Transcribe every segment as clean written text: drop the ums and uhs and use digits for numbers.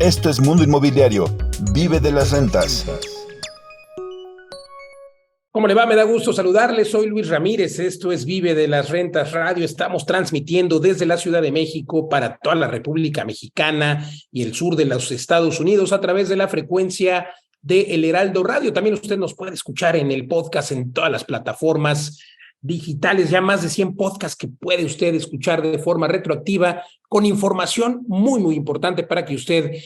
Esto es Mundo Inmobiliario. Vive de las rentas. ¿Cómo le va? Me da gusto saludarle. Soy Luis Ramírez. Esto es Vive de las Rentas Radio. Estamos transmitiendo desde la Ciudad de México para toda la República Mexicana y el sur de los Estados Unidos a través de la frecuencia de El Heraldo Radio. También usted nos puede escuchar en el podcast en todas las plataformas digitales. Ya más de 100 podcasts que puede usted escuchar de forma retroactiva con información muy importante para que usted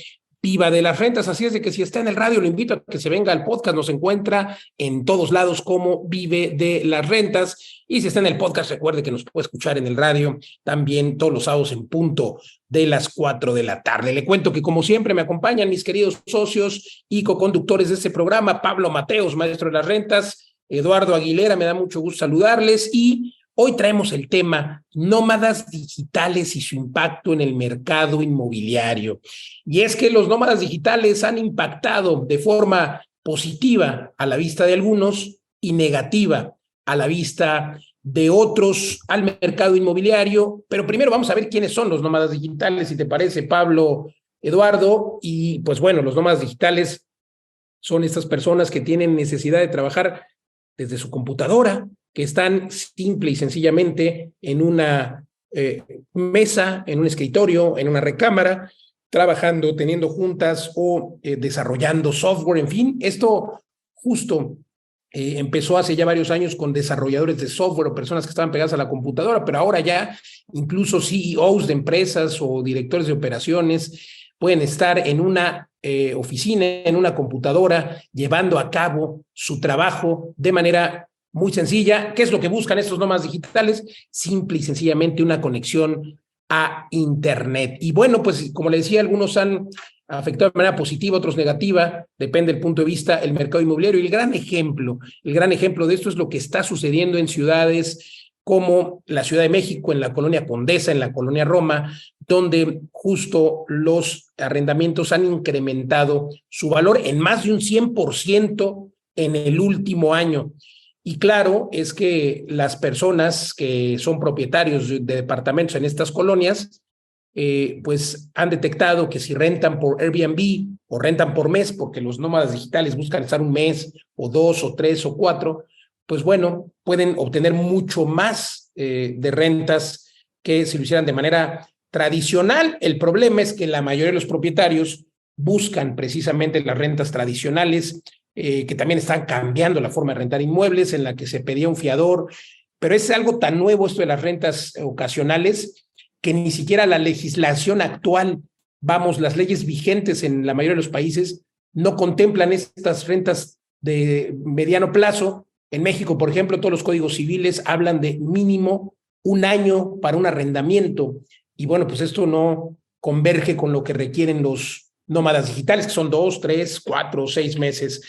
viva de las rentas. Así es de que si está en el radio, lo invito a que se venga al podcast. Nos encuentra en todos lados como Vive de las Rentas. Y si está en el podcast, recuerde que nos puede escuchar en el radio también todos los sábados en punto de las 4 de la tarde. Le cuento que, como siempre, me acompañan mis queridos socios y coconductores de este programa, Pablo Mateos, maestro de las rentas, Eduardo Aguilera, me da mucho gusto saludarles, y hoy traemos el tema nómadas digitales y su impacto en el mercado inmobiliario. Y es que los nómadas digitales han impactado de forma positiva a la vista de algunos y negativa a la vista de otros al mercado inmobiliario. Pero primero vamos a ver quiénes son los nómadas digitales, si te parece, Pablo, Eduardo. Y pues bueno, los nómadas digitales son estas personas que tienen necesidad de trabajar desde su computadora, que están simple y sencillamente en una mesa, en un escritorio, en una recámara, trabajando, teniendo juntas o desarrollando software. En fin, esto justo empezó hace ya varios años con desarrolladores de software o personas que estaban pegadas a la computadora, pero ahora ya incluso CEOs de empresas o directores de operaciones pueden estar en una oficina, en una computadora, llevando a cabo su trabajo de manera muy sencilla. ¿Qué es lo que buscan estos nómadas digitales? Simple y sencillamente una conexión a Internet. Y bueno, pues como le decía, algunos han afectado de manera positiva, otros negativa, depende del punto de vista, el mercado inmobiliario. Y el gran ejemplo de esto es lo que está sucediendo en ciudades como la Ciudad de México, en la colonia Condesa, en la colonia Roma, donde justo los arrendamientos han incrementado su valor en más de un 100% en el último año. Y claro, es que las personas que son propietarios de departamentos en estas colonias, pues han detectado que si rentan por Airbnb o rentan por mes, porque los nómadas digitales buscan estar un mes o 2 o 3 o 4, pues bueno, pueden obtener mucho más de rentas que si lo hicieran de manera tradicional. El problema es que la mayoría de los propietarios buscan precisamente las rentas tradicionales, que también están cambiando la forma de rentar inmuebles, en la que se pedía un fiador, pero es algo tan nuevo esto de las rentas ocasionales que ni siquiera la legislación actual, las leyes vigentes en la mayoría de los países no contemplan estas rentas de mediano plazo. En México, por ejemplo, todos los códigos civiles hablan de mínimo un año para un arrendamiento. Y bueno, pues esto no converge con lo que requieren los nómadas digitales, que son 2, 3, 4, 6 meses.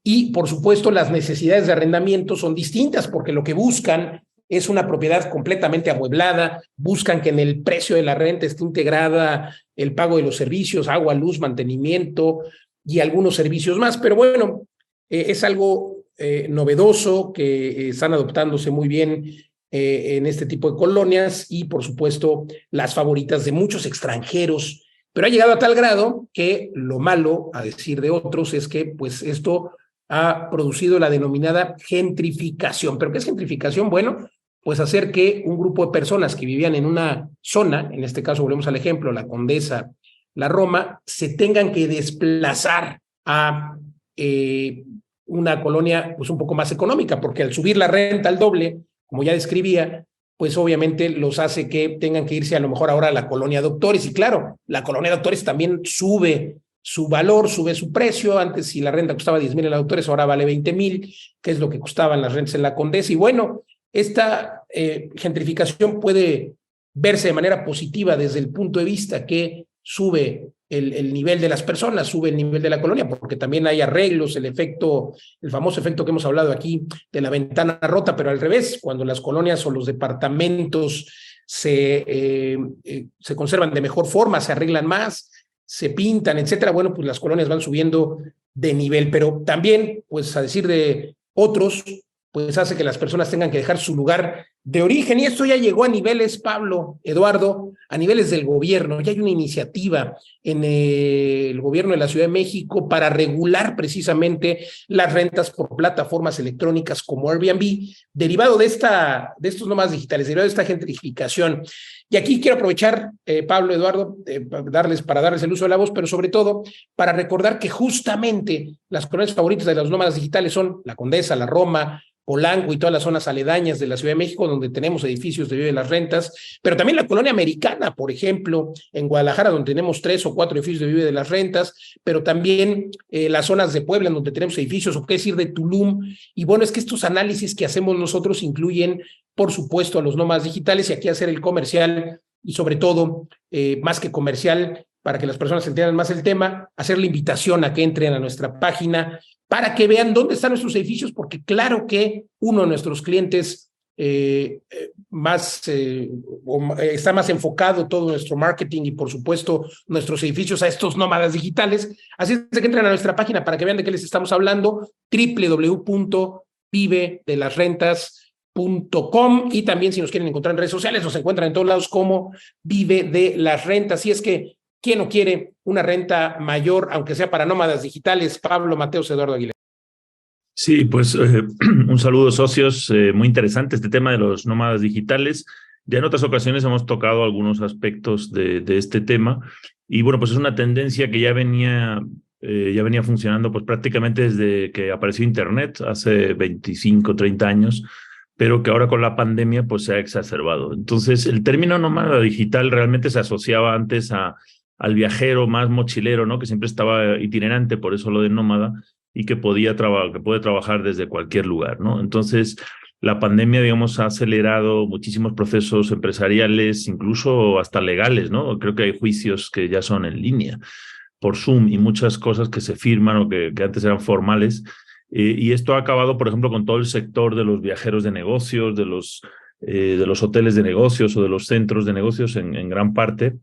Y por supuesto, las necesidades de arrendamiento son distintas, porque lo que buscan es una propiedad completamente amueblada, buscan que en el precio de la renta esté integrada el pago de los servicios, agua, luz, mantenimiento y algunos servicios más. Pero bueno, es algo novedoso que están adoptándose muy bien en este tipo de colonias, y por supuesto las favoritas de muchos extranjeros. Pero ha llegado a tal grado que lo malo, a decir de otros, es que pues esto ha producido la denominada gentrificación. ¿Pero qué es gentrificación? Bueno, pues hacer que un grupo de personas que vivían en una zona, en este caso volvemos al ejemplo, la Condesa, la Roma, se tengan que desplazar a una colonia pues un poco más económica, porque al subir la renta al doble, como ya describía, pues obviamente los hace que tengan que irse a lo mejor ahora a la colonia Doctores. Y claro, la colonia Doctores también sube su valor, sube su precio. Antes, si la renta costaba 10,000 en la Doctores, ahora vale 20,000, que es lo que costaban las rentas en la Condesa. Y bueno, esta gentrificación puede verse de manera positiva desde el punto de vista que sube el nivel de las personas, sube el nivel de la colonia, porque también hay arreglos, el famoso efecto que hemos hablado aquí de la ventana rota. Pero al revés, cuando las colonias o los departamentos se conservan de mejor forma, se arreglan más, se pintan, etcétera, bueno, pues las colonias van subiendo de nivel. Pero también, pues a decir de otros, pues hace que las personas tengan que dejar su lugar de origen, y esto ya llegó a niveles, Pablo, Eduardo, a niveles del gobierno. Ya hay una iniciativa en el gobierno de la Ciudad de México para regular precisamente las rentas por plataformas electrónicas como Airbnb, derivado de estos nómadas digitales, derivado de esta gentrificación. Y aquí quiero aprovechar, Pablo, Eduardo, para darles el uso de la voz, pero sobre todo para recordar que justamente las colonias favoritas de los nómadas digitales son la Condesa, la Roma, Polanco y todas las zonas aledañas de la Ciudad de México, donde tenemos edificios de Vive de las Rentas, pero también la colonia americana, por ejemplo, en Guadalajara, donde tenemos 3 o 4 edificios de Vive de las Rentas, pero también las zonas de Puebla, donde tenemos edificios, o qué decir de Tulum. Y bueno, es que estos análisis que hacemos nosotros incluyen, por supuesto, a los nómadas digitales, y aquí hacer el comercial, y sobre todo, más que comercial, para que las personas entiendan más el tema, hacer la invitación a que entren a nuestra página para que vean dónde están nuestros edificios, porque claro que uno de nuestros clientes está más enfocado todo nuestro marketing y por supuesto nuestros edificios a estos nómadas digitales. Así es que entren a nuestra página para que vean de qué les estamos hablando, www.vivedelasrentas.com, y también si nos quieren encontrar en redes sociales, nos encuentran en todos lados como Vive de las Rentas. Y es que ¿quién no quiere una renta mayor, aunque sea para nómadas digitales? Pablo, Mateos, Eduardo Aguilar. Sí, pues un saludo, socios. Muy interesante este tema de los nómadas digitales. Ya en otras ocasiones hemos tocado algunos aspectos de este tema y bueno, pues es una tendencia que ya venía funcionando pues prácticamente desde que apareció Internet hace 25, 30 años, pero que ahora con la pandemia pues se ha exacerbado. Entonces, el término nómada digital realmente se asociaba antes al viajero más mochilero, ¿no? Que siempre estaba itinerante, por eso lo de nómada, y que puede trabajar desde cualquier lugar, ¿no? Entonces, la pandemia, digamos, ha acelerado muchísimos procesos empresariales, incluso hasta legales, ¿no? Creo que hay juicios que ya son en línea por Zoom y muchas cosas que se firman o que antes eran formales. Y esto ha acabado, por ejemplo, con todo el sector de los viajeros de negocios, de los hoteles de negocios o de los centros de negocios en gran parte.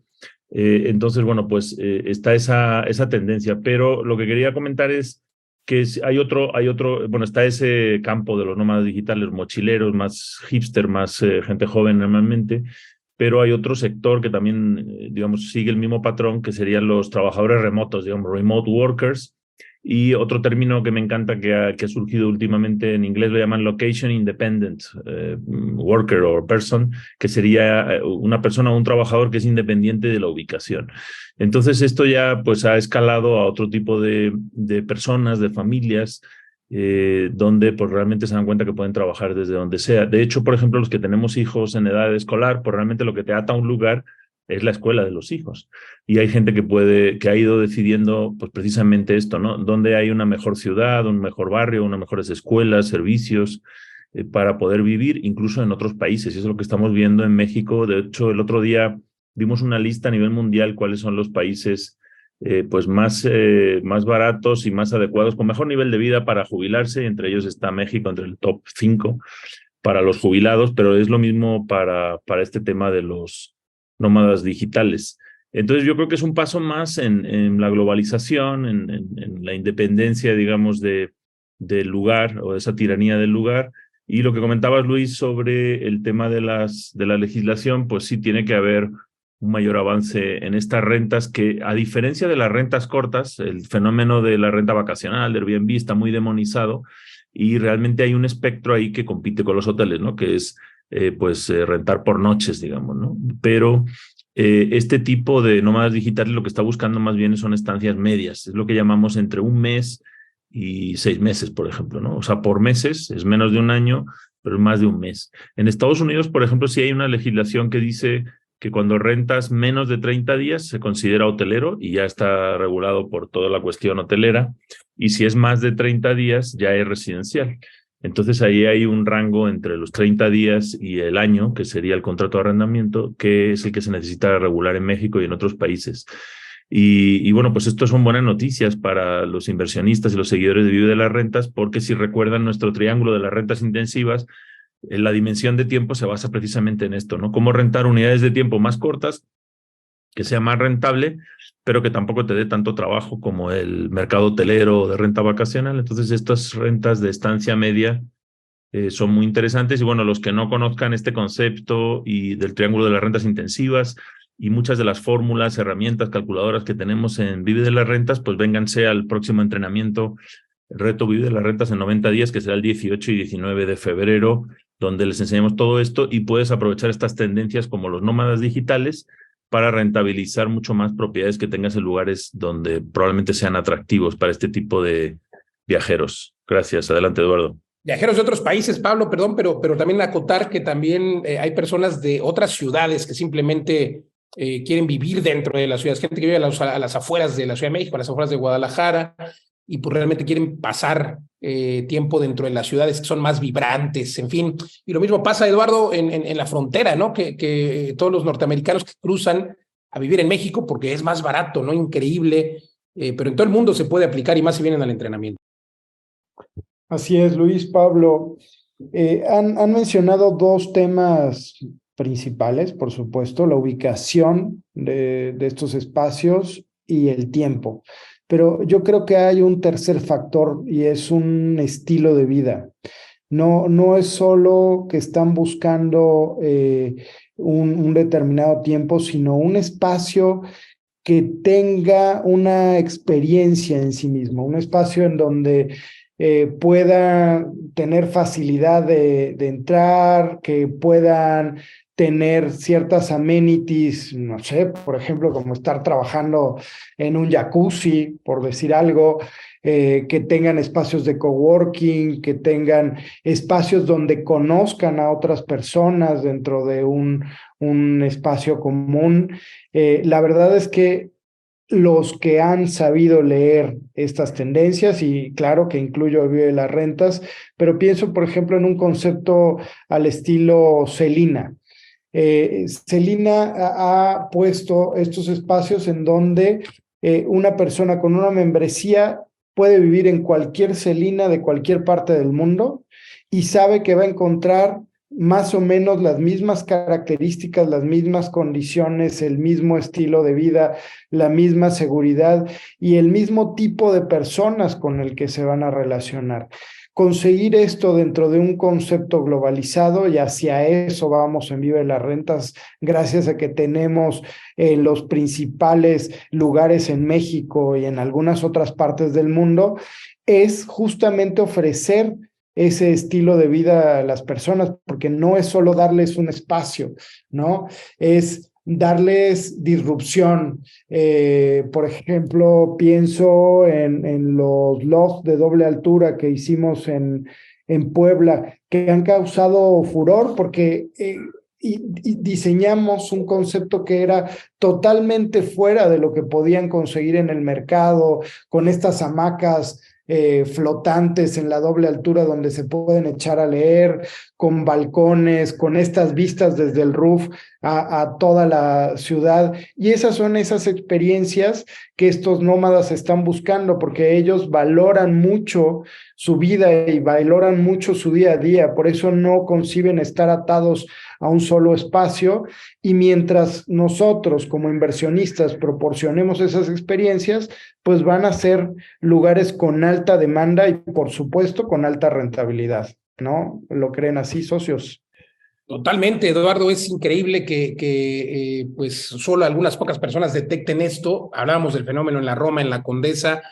Entonces, bueno, pues está esa tendencia. Pero lo que quería comentar es que hay otro, bueno, está ese campo de los nómadas digitales, mochileros, más hipster, más gente joven normalmente, pero hay otro sector que también, digamos, sigue el mismo patrón, que serían los trabajadores remotos, digamos, remote workers. Y otro término que me encanta que ha surgido últimamente en inglés lo llaman location independent worker or person, que sería una persona o un trabajador que es independiente de la ubicación. Entonces esto ya pues ha escalado a otro tipo de personas, de familias, donde pues realmente se dan cuenta que pueden trabajar desde donde sea. De hecho, por ejemplo, los que tenemos hijos en edad escolar, pues realmente lo que te ata a un lugar es la escuela de los hijos. Y hay gente que ha ido decidiendo pues precisamente esto, ¿no? Dónde hay una mejor ciudad, un mejor barrio, unas mejores escuelas, servicios, para poder vivir incluso en otros países. Y eso es lo que estamos viendo en México. De hecho, el otro día vimos una lista a nivel mundial cuáles son los países pues más baratos y más adecuados, con mejor nivel de vida para jubilarse. Entre ellos está México, entre el top 5 para los jubilados, pero es lo mismo para este tema de los nómadas digitales. Entonces yo creo que es un paso más en la globalización, en la independencia, digamos, del lugar o de esa tiranía del lugar. Y lo que comentabas, Luis, sobre el tema de la legislación, pues sí tiene que haber un mayor avance en estas rentas que, a diferencia de las rentas cortas, el fenómeno de la renta vacacional, de Airbnb, está muy demonizado y realmente hay un espectro ahí que compite con los hoteles, ¿no? Que es rentar por noches, digamos, ¿no? Pero este tipo de nómadas digitales lo que está buscando más bien son estancias medias, es lo que llamamos entre 1 mes y 6 meses, por ejemplo, ¿no? O sea, por meses es menos de 1 año, pero es más de 1 mes. En Estados Unidos, por ejemplo, sí hay una legislación que dice que cuando rentas menos de 30 días se considera hotelero y ya está regulado por toda la cuestión hotelera, y si es más de 30 días ya es residencial. Entonces ahí hay un rango entre los 30 días y el año, que sería el contrato de arrendamiento, que es el que se necesita regular en México y en otros países. Y bueno, pues esto son buenas noticias para los inversionistas y los seguidores de Vive de las Rentas, porque si recuerdan nuestro triángulo de las rentas intensivas, la dimensión de tiempo se basa precisamente en esto, ¿no? Cómo rentar unidades de tiempo más cortas, que sea más rentable, pero que tampoco te dé tanto trabajo como el mercado hotelero o de renta vacacional. Entonces, estas rentas de estancia media son muy interesantes. Y bueno, los que no conozcan este concepto y del triángulo de las rentas intensivas y muchas de las fórmulas, herramientas, calculadoras que tenemos en Vive de las Rentas, pues vénganse al próximo entrenamiento, el reto Vive de las Rentas en 90 días, que será el 18 y 19 de febrero, donde les enseñamos todo esto y puedes aprovechar estas tendencias como los nómadas digitales para rentabilizar mucho más propiedades que tengas en lugares donde probablemente sean atractivos para este tipo de viajeros. Gracias. Adelante, Eduardo. Viajeros de otros países, Pablo, perdón, pero también acotar que también hay personas de otras ciudades que simplemente quieren vivir dentro de las ciudades, gente que vive a las afueras de la Ciudad de México, a las afueras de Guadalajara, y pues realmente quieren pasar tiempo dentro de las ciudades que son más vibrantes, en fin. Y lo mismo pasa, Eduardo, en la frontera, ¿no? Que todos los norteamericanos que cruzan a vivir en México porque es más barato, ¿no? Increíble, pero en todo el mundo se puede aplicar y más si vienen al entrenamiento. Así es, Luis, Pablo. Han mencionado dos temas principales, por supuesto, la ubicación de estos espacios y el tiempo. Pero yo creo que hay un tercer factor y es un estilo de vida. No es solo que están buscando un determinado tiempo, sino un espacio que tenga una experiencia en sí mismo, un espacio en donde pueda tener facilidad de entrar, que puedan tener ciertas amenities, no sé, por ejemplo, como estar trabajando en un jacuzzi, por decir algo, que tengan espacios de coworking, que tengan espacios donde conozcan a otras personas dentro de un espacio común. La verdad es que los que han sabido leer estas tendencias, y claro que incluyo Vive de las Rentas, pero pienso, por ejemplo, en un concepto al estilo Celina. Celina ha puesto estos espacios en donde una persona con una membresía puede vivir en cualquier Celina de cualquier parte del mundo y sabe que va a encontrar más o menos las mismas características, las mismas condiciones, el mismo estilo de vida, la misma seguridad y el mismo tipo de personas con el que se van a relacionar. Conseguir esto dentro de un concepto globalizado, y hacia eso vamos en Vive las Rentas, gracias a que tenemos los principales lugares en México y en algunas otras partes del mundo, es justamente ofrecer ese estilo de vida a las personas, porque no es solo darles un espacio, ¿no? Es darles disrupción. Por ejemplo, pienso en los logs de doble altura que hicimos en Puebla, que han causado furor porque y diseñamos un concepto que era totalmente fuera de lo que podían conseguir en el mercado, con estas hamacas flotantes en la doble altura donde se pueden echar a leer, con balcones, con estas vistas desde el roof a toda la ciudad. Y esas son esas experiencias que estos nómadas están buscando, porque ellos valoran mucho su vida y valoran mucho su día a día. Por eso no conciben estar atados a un solo espacio, y mientras nosotros como inversionistas proporcionemos esas experiencias, pues van a ser lugares con alta demanda y por supuesto con alta rentabilidad, ¿no? ¿Lo creen así, socios? Totalmente, Eduardo, es increíble que pues solo algunas pocas personas detecten esto. Hablábamos del fenómeno en la Roma, en la Condesa,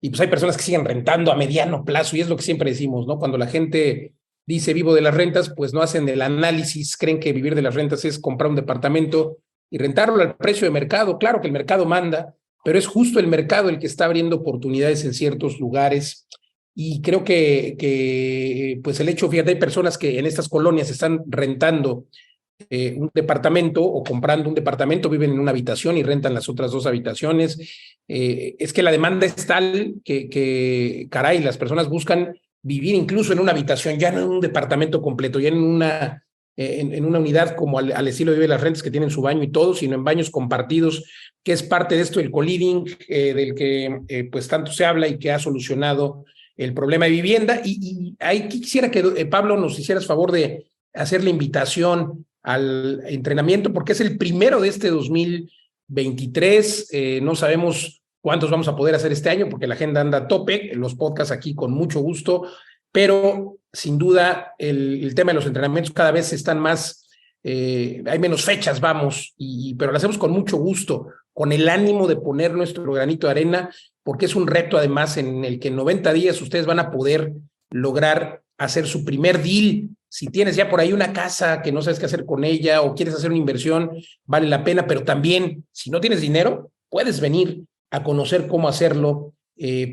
y pues hay personas que siguen rentando a mediano plazo, y es lo que siempre decimos, ¿no? Cuando la gente dice vivo de las rentas, pues no hacen el análisis, creen que vivir de las rentas es comprar un departamento y rentarlo al precio de mercado. Claro que el mercado manda, pero es justo el mercado el que está abriendo oportunidades en ciertos lugares. Y creo que pues el hecho, fíjate, hay personas que en estas colonias están rentando un departamento o comprando un departamento, viven en una habitación y rentan las otras dos habitaciones. Es que la demanda es tal que caray, las personas buscan vivir incluso en una habitación, ya no en un departamento completo, ya en una unidad como al estilo de Vive las Rentas, que tienen su baño y todo, sino en baños compartidos, que es parte de esto, el co-living, del que pues tanto se habla y que ha solucionado el problema de vivienda. Y ahí quisiera que, Pablo, nos hicieras favor de hacer la invitación al entrenamiento, porque es el primero de este 2023. No sabemos cuántos vamos a poder hacer este año, porque la agenda anda a tope, los podcasts aquí con mucho gusto, pero sin duda, el tema de los entrenamientos cada vez están más, hay menos fechas, vamos, pero lo hacemos con mucho gusto, con el ánimo de poner nuestro granito de arena, porque es un reto además en el que en 90 días ustedes van a poder lograr hacer su primer deal. Si tienes ya por ahí una casa que no sabes qué hacer con ella o quieres hacer una inversión, vale la pena, pero también, si no tienes dinero, puedes venir a conocer cómo hacerlo,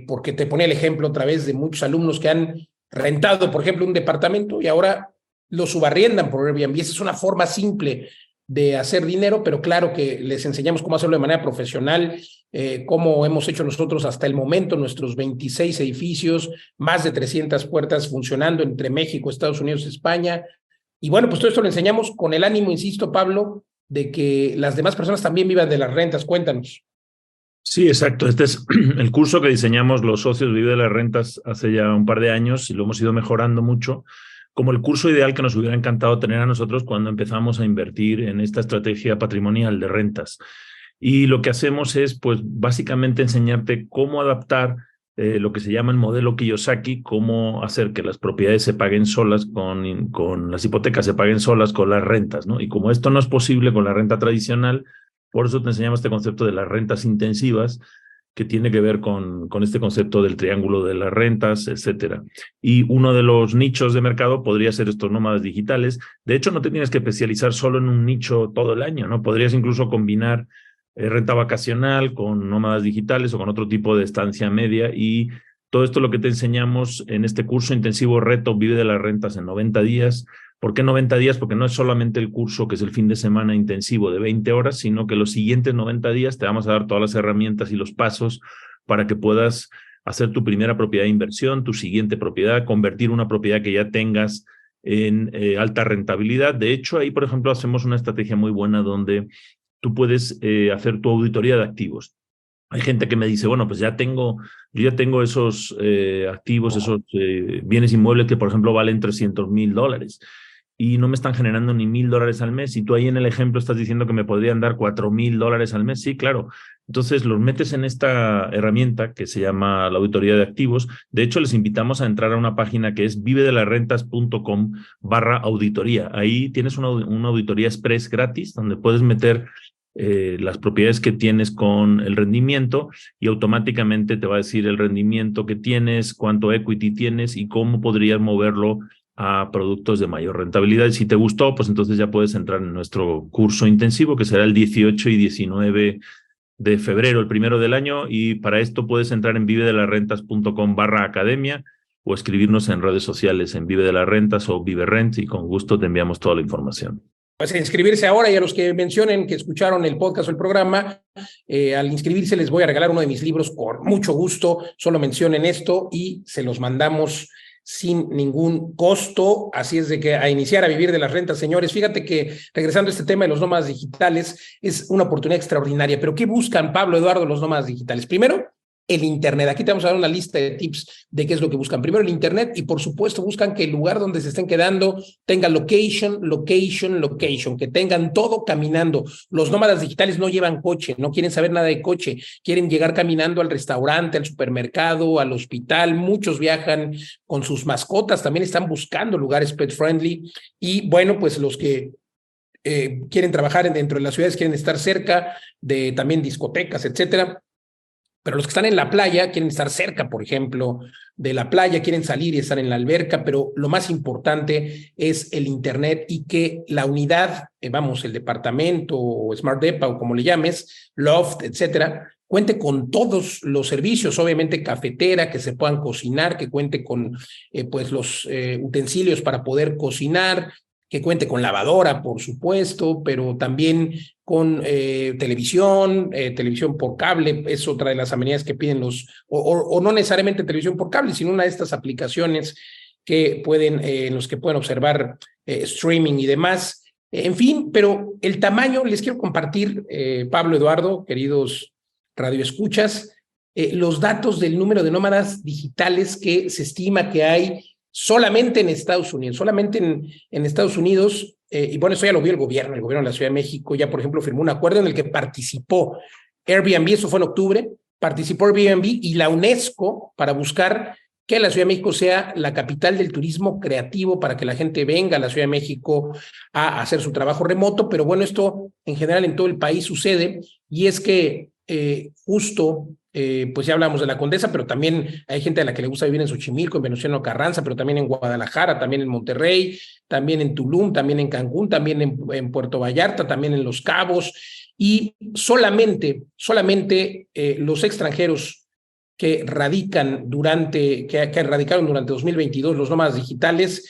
porque te ponía el ejemplo otra vez de muchos alumnos que han rentado, por ejemplo, un departamento y ahora lo subarriendan por Airbnb. Esa es una forma simple de hacer dinero, pero claro que les enseñamos cómo hacerlo de manera profesional, cómo hemos hecho nosotros hasta el momento nuestros 26 edificios, más de 300 puertas funcionando entre México, Estados Unidos, España. Y bueno, pues todo esto lo enseñamos con el ánimo, insisto, Pablo, de que las demás personas también vivan de las rentas. Cuéntanos. Sí, exacto. Este es el curso que diseñamos los socios Vive de las Rentas hace ya un par de años y lo hemos ido mejorando mucho, como el curso ideal que nos hubiera encantado tener a nosotros cuando empezamos a invertir en esta estrategia patrimonial de rentas. Y lo que hacemos es, pues, básicamente enseñarte cómo adaptar lo que se llama el modelo Kiyosaki, cómo hacer que las propiedades se paguen solas con las hipotecas, se paguen solas con las rentas, ¿no? Y como esto no es posible con la renta tradicional, por eso te enseñamos este concepto de las rentas intensivas, que tiene que ver con este concepto del triángulo de las rentas, etcétera. Y uno de los nichos de mercado podría ser estos nómadas digitales. De hecho, no te tienes que especializar solo en un nicho todo el año, ¿no? Podrías incluso combinar renta vacacional con nómadas digitales o con otro tipo de estancia media, y todo esto lo que te enseñamos en este curso intensivo reto Vive de las Rentas en 90 días. ¿Por qué 90 días? Porque no es solamente el curso, que es el fin de semana intensivo de 20 horas, sino que los siguientes 90 días te vamos a dar todas las herramientas y los pasos para que puedas hacer tu primera propiedad de inversión, tu siguiente propiedad, convertir una propiedad que ya tengas en alta rentabilidad. De hecho, ahí, por ejemplo, hacemos una estrategia muy buena donde tú puedes hacer tu auditoría de activos. Hay gente que me dice, bueno, pues yo ya tengo esos activos, esos bienes inmuebles que, por ejemplo, valen $300,000 y no me están generando ni $1,000 al mes. Y tú ahí en el ejemplo estás diciendo que me podrían dar $4,000 al mes. Sí, claro. Entonces los metes en esta herramienta que se llama la auditoría de activos. De hecho, les invitamos a entrar a una página que es vivedelasrentas.com/auditoría. Ahí tienes una auditoría express gratis donde puedes meter las propiedades que tienes con el rendimiento y automáticamente te va a decir el rendimiento que tienes, cuánto equity tienes y cómo podrías moverlo a productos de mayor rentabilidad. Y si te gustó, pues entonces ya puedes entrar en nuestro curso intensivo, que será el 18 y 19 de febrero, el primero del año, y para esto puedes entrar en vivedelasrentas.com/academia o escribirnos en redes sociales en Vive de las Rentas o Vive Rent, y con gusto te enviamos toda la información. Pues a inscribirse ahora, y a los que mencionen que escucharon el podcast o el programa, al inscribirse les voy a regalar uno de mis libros con mucho gusto. Solo mencionen esto y se los mandamos sin ningún costo. Así es de que a iniciar a vivir de las rentas, señores. Fíjate que regresando a este tema de los nómadas digitales, es una oportunidad extraordinaria. Pero ¿qué buscan, Pablo, Eduardo, los nómadas digitales? Primero, el Internet. Aquí te vamos a dar una lista de tips de qué es lo que buscan. Primero, el Internet, y por supuesto buscan que el lugar donde se estén quedando tenga location, que tengan todo caminando. Los nómadas digitales no llevan coche, no quieren saber nada de coche, quieren llegar caminando al restaurante, al supermercado, al hospital. Muchos viajan con sus mascotas, también están buscando lugares pet friendly. Y bueno, pues los que quieren trabajar dentro de las ciudades quieren estar cerca de también discotecas, etcétera. Pero los que están en la playa quieren estar cerca, por ejemplo, de la playa, quieren salir y estar en la alberca, pero lo más importante es el Internet y que la unidad, el departamento o Smart Depa o como le llames, loft, etcétera, cuente con todos los servicios, obviamente cafetera, que se puedan cocinar, que cuente con pues los utensilios para poder cocinar, que cuente con lavadora, por supuesto, pero también con televisión por cable. Es otra de las amenidades que piden o no necesariamente televisión por cable, sino una de estas aplicaciones que en los que pueden observar streaming y demás. En fin, pero el tamaño, les quiero compartir, Pablo, Eduardo, queridos radioescuchas, los datos del número de nómadas digitales que se estima que hay solamente en Estados Unidos, en Estados Unidos, y bueno, eso ya lo vio el gobierno de la Ciudad de México, ya por ejemplo firmó un acuerdo en el que participó Airbnb, eso fue en octubre, participó Airbnb y la UNESCO para buscar que la Ciudad de México sea la capital del turismo creativo para que la gente venga a la Ciudad de México a hacer su trabajo remoto, pero bueno, esto en general en todo el país sucede, y es que justo, pues ya hablamos de la Condesa, pero también hay gente a la que le gusta vivir en Xochimilco, en Venustiano Carranza, pero también en Guadalajara, también en Monterrey, también en Tulum, también en Cancún, también en Puerto Vallarta, también en Los Cabos, y solamente los extranjeros que radicaron durante 2022, los nómadas digitales,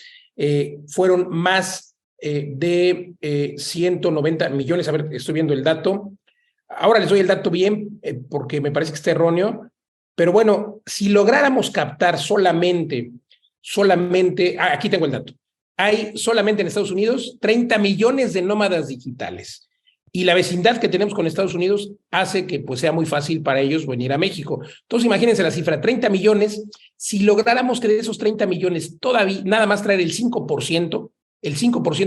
fueron más de 190 millones. A ver, estoy viendo el dato. Ahora les doy el dato bien, porque me parece que está erróneo, pero bueno, si lográramos captar aquí tengo el dato. Hay solamente en Estados Unidos 30 millones de nómadas digitales. Y la vecindad que tenemos con Estados Unidos hace que pues sea muy fácil para ellos venir a México. Entonces imagínense la cifra, 30 millones, si lográramos que de esos 30 millones todavía nada más traer el 5%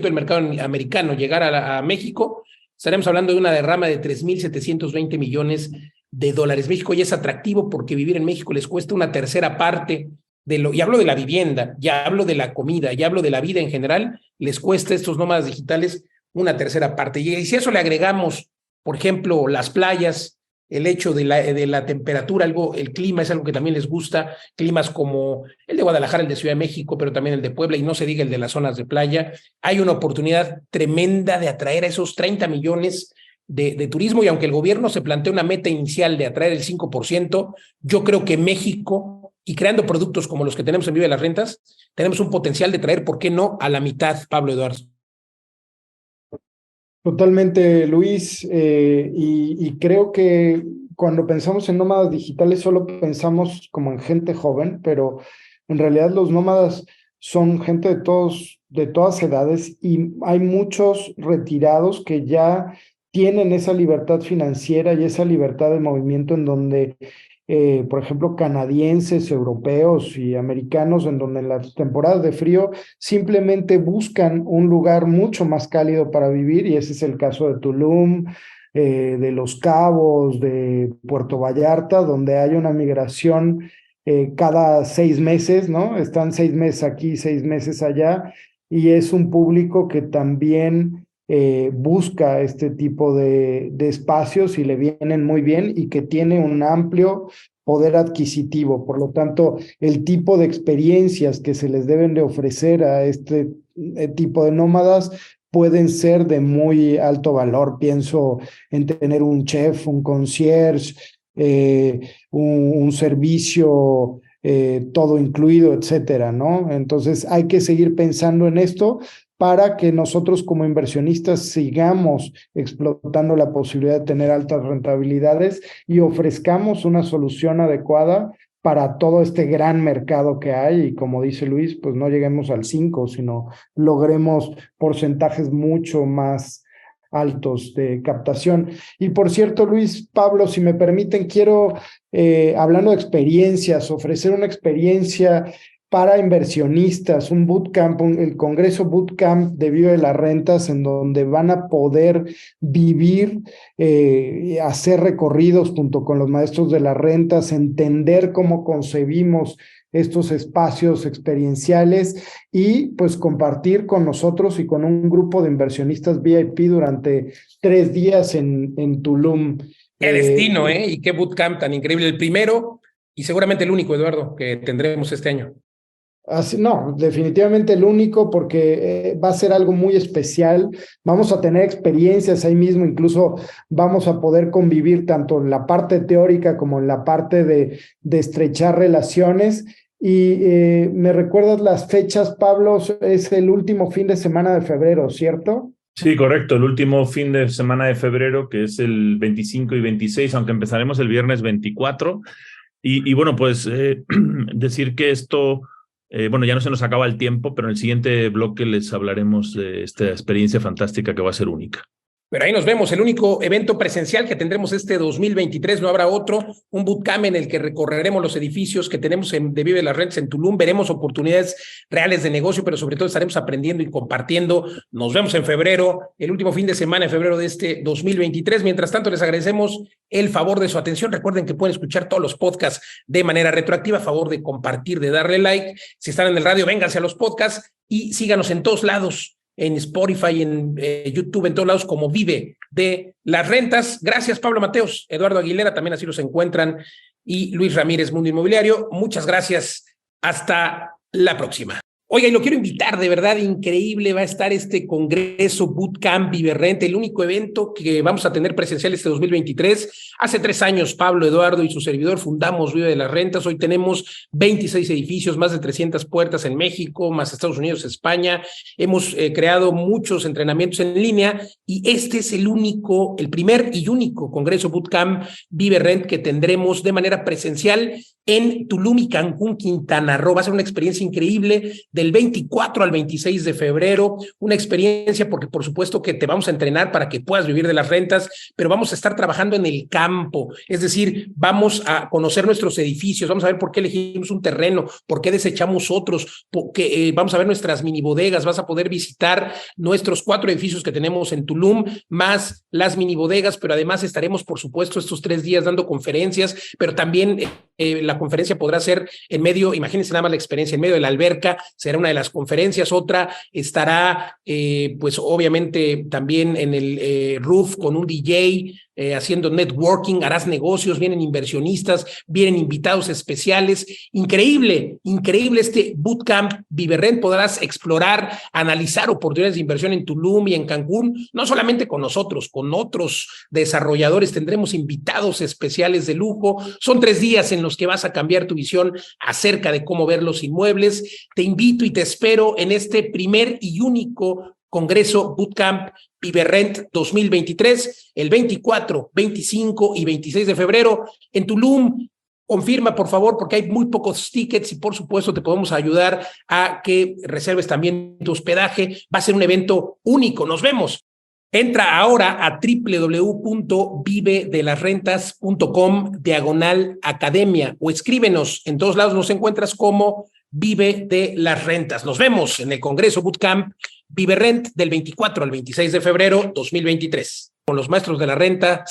del mercado americano llegara a México, estaremos hablando de una derrama de 3.720 millones de dólares. México ya es atractivo porque vivir en México les cuesta una tercera parte y hablo de la vivienda, ya hablo de la comida, ya hablo de la vida en general, les cuesta a estos nómadas digitales una tercera parte. Y si a eso le agregamos, por ejemplo, las playas, el hecho de la temperatura, el clima es algo que también les gusta, climas como el de Guadalajara, el de Ciudad de México, pero también el de Puebla, y no se diga el de las zonas de playa, hay una oportunidad tremenda de atraer a esos 30 millones de turismo, y aunque el gobierno se plantea una meta inicial de atraer el 5%, yo creo que México, y creando productos como los que tenemos en Vive las Rentas, tenemos un potencial de traer, ¿por qué no?, a la mitad, Pablo Eduardo. Totalmente, Luis, y creo que cuando pensamos en nómadas digitales solo pensamos como en gente joven, pero en realidad los nómadas son gente de todas edades, y hay muchos retirados que ya tienen esa libertad financiera y esa libertad de movimiento en donde, por ejemplo, canadienses, europeos y americanos, en donde en las temporadas de frío simplemente buscan un lugar mucho más cálido para vivir, y ese es el caso de Tulum, de Los Cabos, de Puerto Vallarta, donde hay una migración cada 6 meses, ¿no? Están 6 meses aquí, 6 meses allá, y es un público que también busca este tipo de espacios y le vienen muy bien, y que tiene un amplio poder adquisitivo. Por lo tanto, el tipo de experiencias que se les deben de ofrecer a este tipo de nómadas pueden ser de muy alto valor. Pienso en tener un chef, un concierge, un servicio todo incluido, etcétera, ¿no? Entonces hay que seguir pensando en esto para que nosotros como inversionistas sigamos explotando la posibilidad de tener altas rentabilidades y ofrezcamos una solución adecuada para todo este gran mercado que hay. Y como dice Luis, pues no lleguemos al 5, sino logremos porcentajes mucho más altos de captación. Y por cierto, Luis, Pablo, si me permiten, quiero, hablando de experiencias, ofrecer una experiencia para inversionistas, un bootcamp, el Congreso Bootcamp de Vive de las Rentas, en donde van a poder vivir, hacer recorridos junto con los maestros de las rentas, entender cómo concebimos estos espacios experienciales, y pues compartir con nosotros y con un grupo de inversionistas VIP durante 3 días en Tulum. Qué destino, y qué bootcamp tan increíble. El primero y seguramente el único, Eduardo, que tendremos este año. No, definitivamente el único, porque va a ser algo muy especial. Vamos a tener experiencias ahí mismo, incluso vamos a poder convivir tanto en la parte teórica como en la parte de estrechar relaciones. Y ¿me recuerdas las fechas, Pablo? Es el último fin de semana de febrero, ¿cierto? Sí, correcto, el último fin de semana de febrero, que es el 25 y 26, aunque empezaremos el viernes 24. Y bueno, pues decir que esto... bueno, ya no se nos acaba el tiempo, pero en el siguiente bloque les hablaremos de esta experiencia fantástica que va a ser única. Pero ahí nos vemos, el único evento presencial que tendremos este 2023, no habrá otro, un bootcamp en el que recorreremos los edificios que tenemos de Vive de las Rentas en Tulum, veremos oportunidades reales de negocio, pero sobre todo estaremos aprendiendo y compartiendo. Nos vemos en febrero, el último fin de semana en febrero de este 2023. Mientras tanto, les agradecemos el favor de su atención. Recuerden que pueden escuchar todos los podcasts de manera retroactiva, a favor de compartir, de darle like. Si están en el radio, vénganse a los podcasts y síganos en todos lados, en Spotify, en YouTube, en todos lados, como Vive de las Rentas. Gracias, Pablo Mateos, Eduardo Aguilera, también así los encuentran, y Luis Ramírez, Mundo Inmobiliario. Muchas gracias. Hasta la próxima. Oiga, y lo quiero invitar, de verdad, increíble, va a estar este Congreso Bootcamp Vive Renta, el único evento que vamos a tener presencial este 2023. Hace 3 años, Pablo, Eduardo y su servidor fundamos Vive de las Rentas. Hoy tenemos 26 edificios, más de 300 puertas en México, más Estados Unidos, España. Hemos creado muchos entrenamientos en línea y este es el primer y único Congreso Bootcamp Vive Rent que tendremos de manera presencial en Tulum y Cancún, Quintana Roo. Va a ser una experiencia increíble del 24 al 26 de febrero, una experiencia porque por supuesto que te vamos a entrenar para que puedas vivir de las rentas, pero vamos a estar trabajando en el campo, es decir, vamos a conocer nuestros edificios, vamos a ver por qué elegimos un terreno, por qué desechamos otros, vamos a ver nuestras mini bodegas, vas a poder visitar nuestros 4 edificios que tenemos en Tulum, más las mini bodegas, pero además estaremos por supuesto estos 3 días dando conferencias, pero también la conferencia podrá ser en medio, imagínense nada más la experiencia, en medio de la alberca, será una de las conferencias, otra estará pues obviamente también en el roof con un DJ, haciendo networking, harás negocios, vienen inversionistas, vienen invitados especiales. Increíble este Bootcamp Vive Rent. Podrás explorar, analizar oportunidades de inversión en Tulum y en Cancún, no solamente con nosotros, con otros desarrolladores. Tendremos invitados especiales de lujo. Son 3 días en los que vas a cambiar tu visión acerca de cómo ver los inmuebles. Te invito y te espero en este primer y único Congreso Bootcamp Vive Rent 2023, el 24, 25 y 26 de febrero en Tulum. Confirma, por favor, porque hay muy pocos tickets y, por supuesto, te podemos ayudar a que reserves también tu hospedaje. Va a ser un evento único. Nos vemos. Entra ahora a www.vivedelasrentas.com/academia o escríbenos. En todos lados nos encuentras como Vive de las Rentas. Nos vemos en el Congreso Bootcamp Vive Rent del 24 al 26 de febrero 2023. Con los maestros de la renta,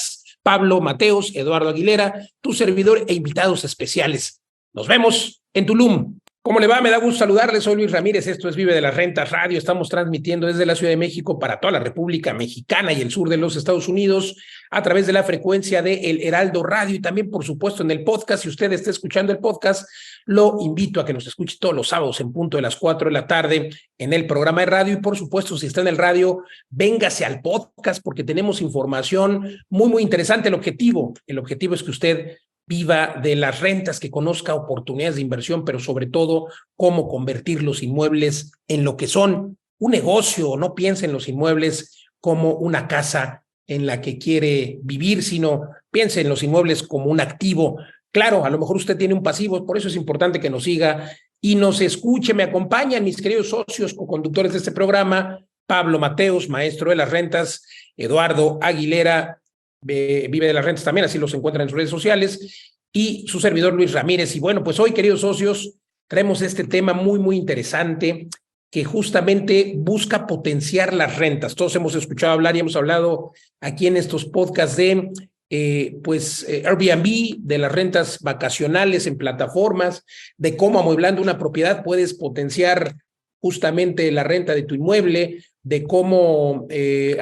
Pablo Mateos, Eduardo Aguilera, tu servidor e invitados especiales. Nos vemos en Tulum. ¿Cómo le va? Me da gusto saludarles. Soy Luis Ramírez. Esto es Vive de las Rentas Radio. Estamos transmitiendo desde la Ciudad de México para toda la República Mexicana y el sur de los Estados Unidos a través de la frecuencia de El Heraldo Radio y también, por supuesto, en el podcast. Si usted está escuchando el podcast, lo invito a que nos escuche todos los sábados en punto de las 4 de la tarde en el programa de radio. Y, por supuesto, si está en el radio, véngase al podcast porque tenemos información muy, muy interesante. El objetivo es que usted viva de las rentas, que conozca oportunidades de inversión, pero sobre todo cómo convertir los inmuebles en lo que son, un negocio. No piense en los inmuebles como una casa en la que quiere vivir, sino piense en los inmuebles como un activo. Claro, a lo mejor usted tiene un pasivo, por eso es importante que nos siga y nos escuche. Me acompañan mis queridos socios, coconductores de este programa, Pablo Mateos, maestro de las rentas, Eduardo Aguilera, Vive de las Rentas también, así los encuentran en sus redes sociales, y su servidor Luis Ramírez. Y bueno, pues hoy, queridos socios, traemos este tema muy, muy interesante que justamente busca potenciar las rentas. Todos hemos escuchado hablar y hemos hablado aquí en estos podcasts de Airbnb, de las rentas vacacionales en plataformas, de cómo amueblando una propiedad puedes potenciar justamente la renta de tu inmueble, de cómo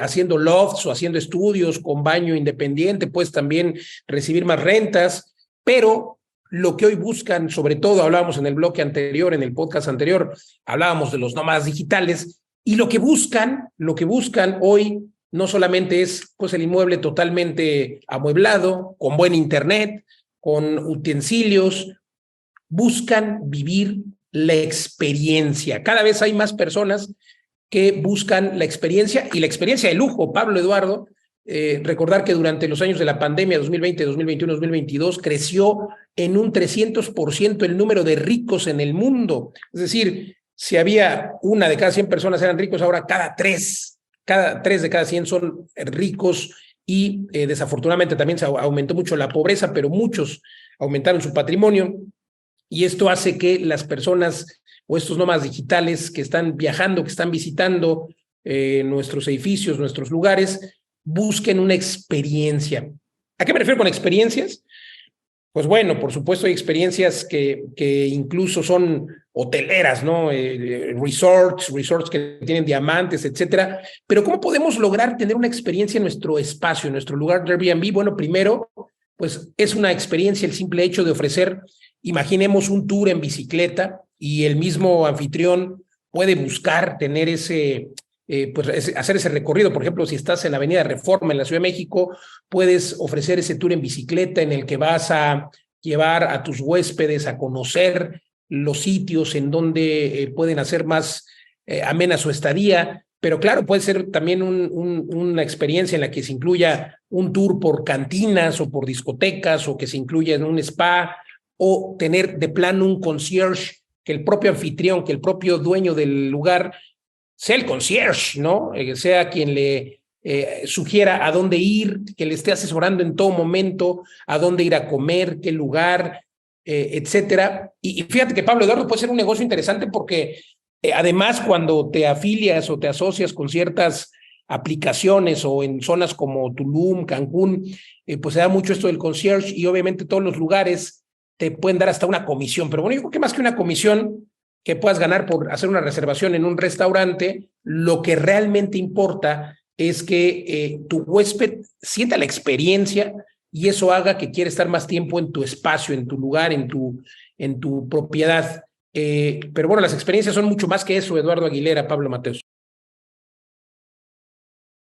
haciendo lofts o haciendo estudios con baño independiente puedes también recibir más rentas, pero lo que hoy buscan, sobre todo hablábamos en el bloque anterior, en el podcast anterior, hablábamos de los nómadas digitales, y lo que buscan hoy no solamente es pues el inmueble totalmente amueblado, con buen internet, con utensilios, buscan vivir la experiencia. Cada vez hay más personas que buscan la experiencia y la experiencia de lujo. Pablo, Eduardo, recordar que durante los años de la pandemia, 2020, 2021, 2022, creció en un 300% el número de ricos en el mundo. Es decir, si había 1 de cada 100 personas eran ricos, ahora cada 3 cada 3 de cada 100 son ricos y desafortunadamente también se aumentó mucho la pobreza, pero muchos aumentaron su patrimonio y esto hace que las personas o estos nómadas digitales que están viajando, que están visitando nuestros edificios, nuestros lugares, busquen una experiencia. ¿A qué me refiero con experiencias? Pues bueno, por supuesto hay experiencias que incluso son hoteleras, ¿no? Resorts que tienen diamantes, etcétera. Pero ¿cómo podemos lograr tener una experiencia en nuestro espacio, en nuestro lugar de Airbnb? Bueno, primero, pues es una experiencia el simple hecho de ofrecer, imaginemos un tour en bicicleta y el mismo anfitrión puede buscar tener hacer ese recorrido. Por ejemplo, si estás en la Avenida Reforma en la Ciudad de México, puedes ofrecer ese tour en bicicleta en el que vas a llevar a tus huéspedes a conocer los sitios en donde pueden hacer más amena su estadía. Pero claro, puede ser también una experiencia en la que se incluya un tour por cantinas o por discotecas o que se incluya en un spa o tener de plano un concierge, que el propio anfitrión, que el propio dueño del lugar sea el concierge, ¿no? Sea quien le sugiera a dónde ir, que le esté asesorando en todo momento, a dónde ir a comer, qué lugar, etcétera. Y fíjate que Pablo Eduardo puede ser un negocio interesante porque además cuando te afilias o te asocias con ciertas aplicaciones o en zonas como Tulum, Cancún, pues se da mucho esto del concierge y obviamente todos los lugares te pueden dar hasta una comisión. Pero bueno, yo creo que más que una comisión que puedas ganar por hacer una reservación en un restaurante, lo que realmente importa es que tu huésped sienta la experiencia y eso haga que quiera estar más tiempo en tu espacio, en tu lugar, en tu propiedad. Pero bueno, las experiencias son mucho más que eso, Eduardo Aguilera, Pablo Mateos.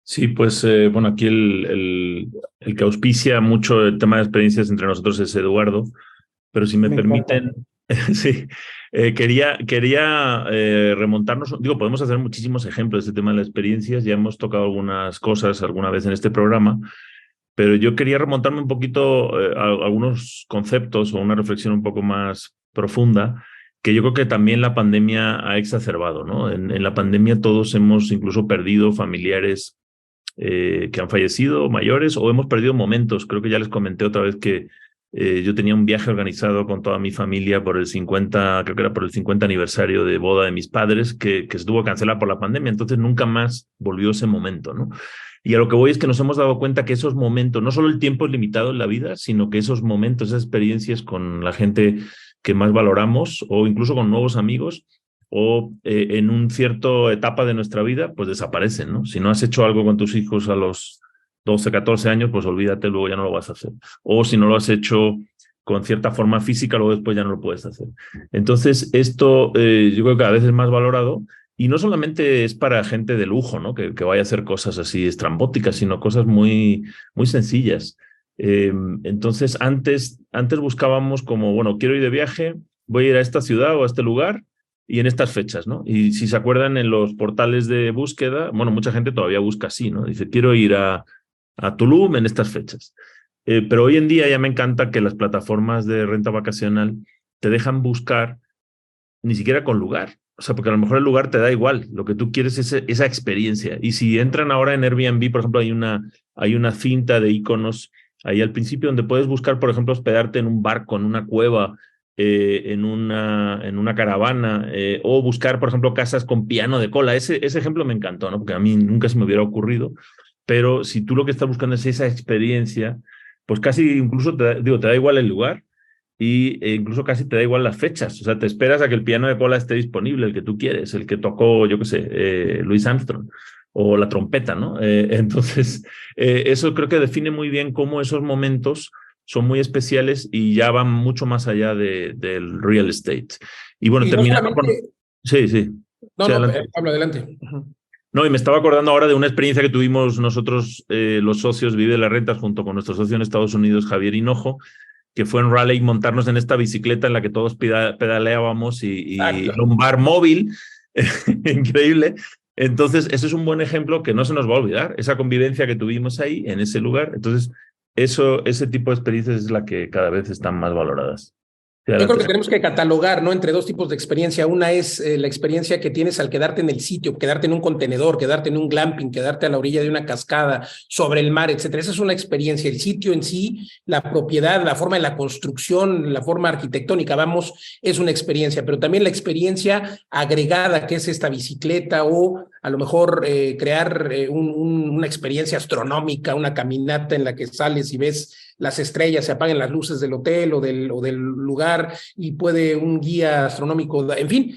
Sí, pues bueno, aquí el que auspicia mucho el tema de experiencias entre nosotros es Eduardo, pero si me permiten, sí, quería remontarnos, digo, podemos hacer muchísimos ejemplos de este tema de las experiencias, ya hemos tocado algunas cosas alguna vez en este programa, pero yo quería remontarme un poquito a algunos conceptos o una reflexión un poco más profunda que yo creo que también la pandemia ha exacerbado, ¿no? En la pandemia todos hemos incluso perdido familiares que han fallecido, mayores, o hemos perdido momentos. Creo que ya les comenté otra vez que yo tenía un viaje organizado con toda mi familia por el 50, creo que era por el 50 aniversario de boda de mis padres, que se tuvo que cancelar por la pandemia, entonces nunca más volvió ese momento, ¿no? Y a lo que voy es que nos hemos dado cuenta que esos momentos, no solo el tiempo es limitado en la vida, sino que esos momentos, esas experiencias con la gente que más valoramos o incluso con nuevos amigos o en una cierta etapa de nuestra vida, pues desaparecen, ¿no? Si no has hecho algo con tus hijos a los 12, 14 años, pues olvídate, luego ya no lo vas a hacer. O si no lo has hecho con cierta forma física, luego después ya no lo puedes hacer. Entonces, esto yo creo que cada vez es más valorado y no solamente es para gente de lujo, ¿no? Que vaya a hacer cosas así estrambóticas, sino cosas muy, muy sencillas. Entonces, antes buscábamos como, bueno, quiero ir de viaje, voy a ir a esta ciudad o a este lugar y en estas fechas, ¿no? Y si se acuerdan en los portales de búsqueda, bueno, mucha gente todavía busca así, ¿no? Dice, quiero ir a Tulum en estas fechas. Pero hoy en día ya me encanta que las plataformas de renta vacacional te dejan buscar ni siquiera con lugar. O sea, porque a lo mejor el lugar te da igual. Lo que tú quieres es esa experiencia. Y si entran ahora en Airbnb, por ejemplo, hay una cinta de iconos ahí al principio donde puedes buscar, por ejemplo, hospedarte en un barco, en una cueva, en una caravana, o buscar, por ejemplo, casas con piano de cola. Ese ejemplo me encantó, ¿no? Porque a mí nunca se me hubiera ocurrido. Pero si tú lo que estás buscando es esa experiencia, pues casi incluso te da igual el lugar e incluso casi te da igual las fechas. O sea, te esperas a que el piano de cola esté disponible, el que tú quieres, el que tocó, yo qué sé, Louis Armstrong o la trompeta, ¿no? Entonces, eso creo que define muy bien cómo esos momentos son muy especiales y ya van mucho más allá del real estate. Y bueno, terminando con... Sí, sí. No, sí, no, adelante. Pablo, adelante. Uh-huh. No, y me estaba acordando ahora de una experiencia que tuvimos nosotros, los socios Vive de las Rentas, junto con nuestro socio en Estados Unidos, Javier Hinojo, que fue en Raleigh montarnos en esta bicicleta en la que todos pedaleábamos y en un bar móvil, increíble. Entonces, ese es un buen ejemplo que no se nos va a olvidar, esa convivencia que tuvimos ahí, en ese lugar. Entonces, ese tipo de experiencias es la que cada vez están más valoradas. Yo creo que tenemos que catalogar, ¿no?, entre dos tipos de experiencia. Una es la experiencia que tienes al quedarte en el sitio, quedarte en un contenedor, quedarte en un glamping, quedarte a la orilla de una cascada, sobre el mar, etcétera. Esa es una experiencia. El sitio en sí, la propiedad, la forma de la construcción, la forma arquitectónica, vamos, es una experiencia. Pero también la experiencia agregada, que es esta bicicleta, o a lo mejor crear una experiencia astronómica, una caminata en la que sales y ves las estrellas, se apagan las luces del hotel o del lugar y puede un guía astronómico, en fin.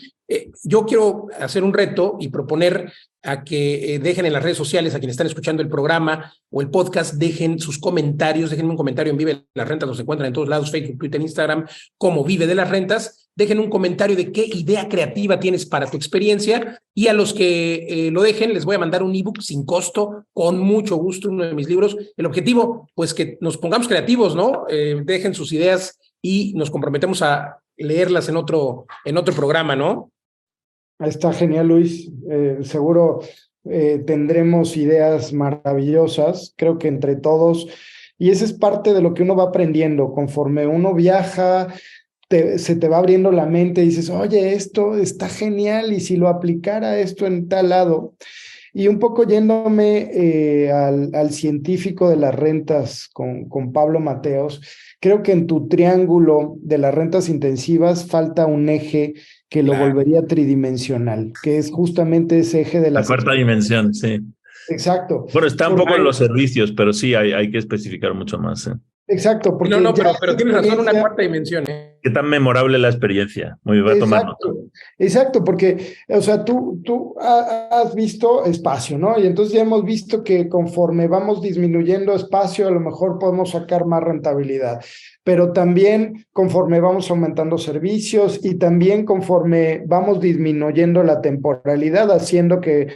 Yo quiero hacer un reto y proponer a que dejen en las redes sociales, a quienes están escuchando el programa o el podcast, dejen sus comentarios, déjenme un comentario en Vive de las Rentas, nos encuentran en todos lados, Facebook, Twitter, Instagram, como Vive de las Rentas. Dejen un comentario de qué idea creativa tienes para tu experiencia, y a los que lo dejen les voy a mandar un ebook sin costo, con mucho gusto, uno de mis libros. El objetivo, pues que nos pongamos creativos, ¿no? Dejen sus ideas y nos comprometemos a leerlas en otro programa, ¿no? Está genial, Luis. Seguro tendremos ideas maravillosas, creo que entre todos, y esa es parte de lo que uno va aprendiendo. Conforme uno viaja, se te va abriendo la mente y dices, oye, esto está genial, y si lo aplicara esto en tal lado. Y un poco yéndome al científico de las rentas con Pablo Mateos, creo que en tu triángulo de las rentas intensivas falta un eje que lo volvería tridimensional, que es justamente ese eje de la cuarta dimensión, sí. Exacto. Bueno, está un poco en los servicios, pero sí hay que especificar mucho más. Exacto. Porque pero tienes razón, una cuarta dimensión. Qué tan memorable la experiencia. Muy bien, voy a tomar nota. Exacto, porque, o sea, tú has visto espacio, ¿no? Y entonces ya hemos visto que conforme vamos disminuyendo espacio, a lo mejor podemos sacar más rentabilidad, pero también conforme vamos aumentando servicios, y también conforme vamos disminuyendo la temporalidad, haciendo que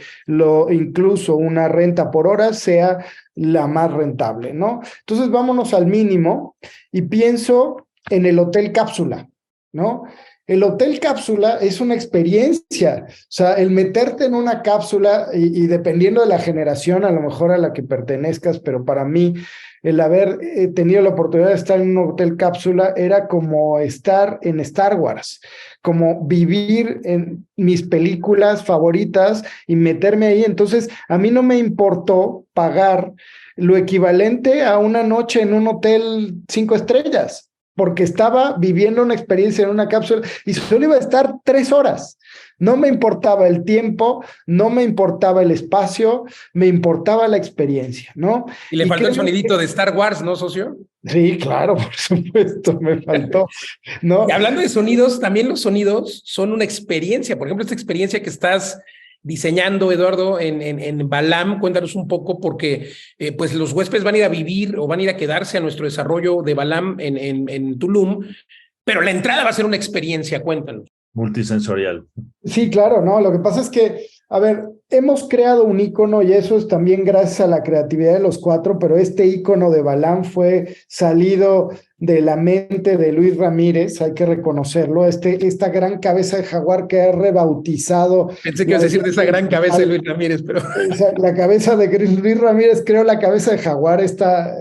incluso una renta por hora sea la más rentable, ¿no? Entonces vámonos al mínimo y pienso en el hotel cápsula, ¿no? El hotel cápsula es una experiencia, o sea, el meterte en una cápsula, y dependiendo de la generación, a lo mejor a la que pertenezcas, pero para mí, el haber tenido la oportunidad de estar en un hotel cápsula era como estar en Star Wars, como vivir en mis películas favoritas y meterme ahí. Entonces, a mí no me importó pagar lo equivalente a una noche en un hotel 5 estrellas, porque estaba viviendo una experiencia en una cápsula y solo iba a estar 3 horas. No me importaba el tiempo, no me importaba el espacio, me importaba la experiencia, ¿no? Y le faltó el sonidito de Star Wars, ¿no, socio? Sí, claro, por supuesto, me faltó, ¿no? Y hablando de sonidos, también los sonidos son una experiencia. Por ejemplo, esta experiencia que estás diseñando, Eduardo, en Balam, cuéntanos un poco, porque pues los huéspedes van a ir a vivir o van a ir a quedarse a nuestro desarrollo de Balam en Tulum, pero la entrada va a ser una experiencia, cuéntanos. Multisensorial. Sí, claro, ¿no? Lo que pasa es que, a ver, hemos creado un icono, y eso es también gracias a la creatividad de los 4, pero este icono de Balam fue salido de la mente de Luis Ramírez, hay que reconocerlo, esta gran cabeza de jaguar que ha rebautizado. Pensé que ibas a decir de esa gran cabeza de Luis Ramírez, pero... La cabeza de Luis Ramírez creó la cabeza de jaguar, esta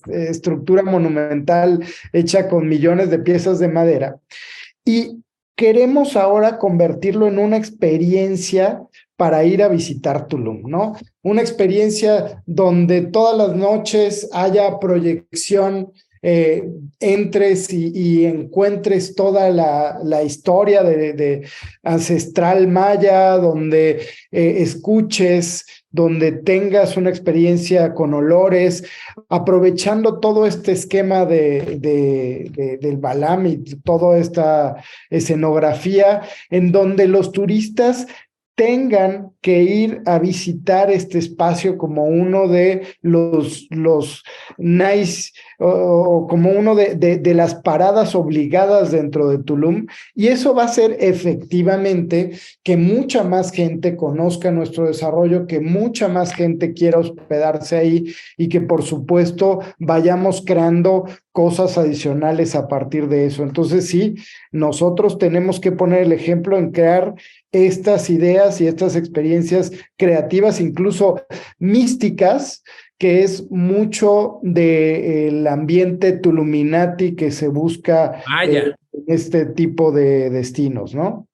estructura monumental hecha con millones de piezas de madera. Y queremos ahora convertirlo en una experiencia para ir a visitar Tulum, ¿no? Una experiencia donde todas las noches haya proyección, entres y encuentres toda la historia de ancestral maya, donde escuches, donde tengas una experiencia con olores, aprovechando todo este esquema del Balam y toda esta escenografía, en donde los turistas tengan que ir a visitar este espacio como uno de los nice, o como uno de las paradas obligadas dentro de Tulum, y eso va a hacer efectivamente que mucha más gente conozca nuestro desarrollo, que mucha más gente quiera hospedarse ahí, y que por supuesto vayamos creando cosas adicionales a partir de eso. Entonces sí, nosotros tenemos que poner el ejemplo en crear estas ideas y estas experiencias creativas, incluso místicas, que es mucho del ambiente tuluminati que se busca este tipo de destinos, ¿no?